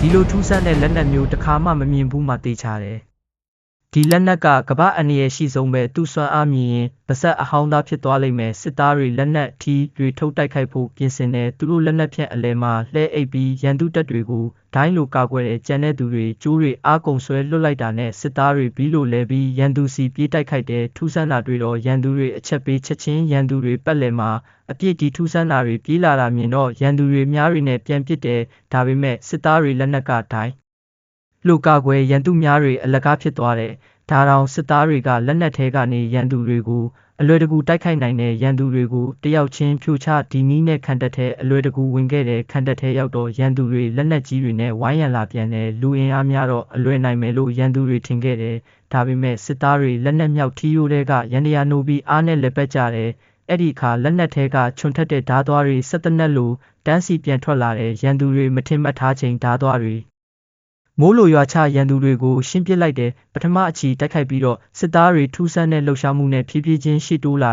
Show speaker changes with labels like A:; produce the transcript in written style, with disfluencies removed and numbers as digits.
A: ဒီလိုထူးဆန်းတဲ့လက်နက်မျိုးတစ်ခါမှမမြင်ဘူးမှသိချတယ်ဒီလက်နက်ကကမ္ဘာအန္တရာယ်ရှိဆုံးပဲသူ့စွမ်းအားမြင်ရင်ပါဆက်အဟောင်းသားဖြစ်သွားလိမ့်မယ်စစ်သားတွေလက်နက်ထီးတွေထုတ်တိုက်ခိုက်ဖို့ပြင်ဆင်တယ်သူတို့လက်နက်ဖြင့်အလဲမှာလှဲအိပ်ပြီးရန်သူတပ်တွေကိုဒိုင်းလိုကာကွယ်တဲ့ကြံတဲ့သူတွေကျိုးတွေအားကုန်ဆွဲလွတ်လိုက်တာနဲ့စစ်သားတွေပြီးလို့လဲပြီးရန်သူစီပြေးတိုက်ခိုက်တဲ့ထူးဆန်းတာတွေတော့ရန်သူတွေအချက်ပေးချက်ချင်းရန်သူတွေပတ်လည်မှာအပြစ်ဒီထူးဆန်းတာတွေပြေးလာတာမြင်တော့ရန်သူတွေများတွေနဲ့ပြန်ပစ်တယ်ဒါပေမဲ့စစ်သားတွေလက်နက်ကဒိုင်းလိုကာကွယ်ရန်သူများတွေအလကားဖြစ်သွားတယ်ဒါတောင်စစ်သားတွေကလက်နက်ထဲကနေရန်သူတွေကိုအလွယ်တကူတိုက်ခိုက်နိုင်တဲ့ရန်သူတွေကိုတယောက်ချင်းဖြိုချဒီနည်းနဲ့ခံတပ်ထဲအလွယ်တကူဝင်ခဲ့တဲ့ခံတပ်ထဲရောက်တော့ရန်သူတွေလက်နက်ကြီးတွေနဲ့ဝိုင်းရန်လာပြန်တယ်လူအင်အားများတော့အလွယ်နိုင်မယ်လို့ရန်သူတွေထင်ခဲ့တယ်ဒါပေမဲ့စစ်သားတွေလက်နက်မြောက်ထီးရိုးတွေကရန်တရာနိုးပြီးအားနဲ့လက်ပတ်ကြတယ်အဲ့ဒီအခါလက်နက်ထဲကချွန်ထက်တဲ့ဓားသွားတွေဆက်တနက်လိုတန်းစီပြန်ထွက်လာတဲ့ရန်သူတွေမထင်မှတ်ထားချိန်ဓားသွားတွေမိုးလိုရွာချရန်သူတွေကိုရှင်းပစ်လိုက်တယ်ပထမအချီတိုက်ခိုက်ပြီးတော့စစ်သားတွေထူးဆန်းတဲ့လှုပ်ရှားမှုနဲ့ဖြည်းဖြည်းချင်းရှေ့တိုးလာတယ်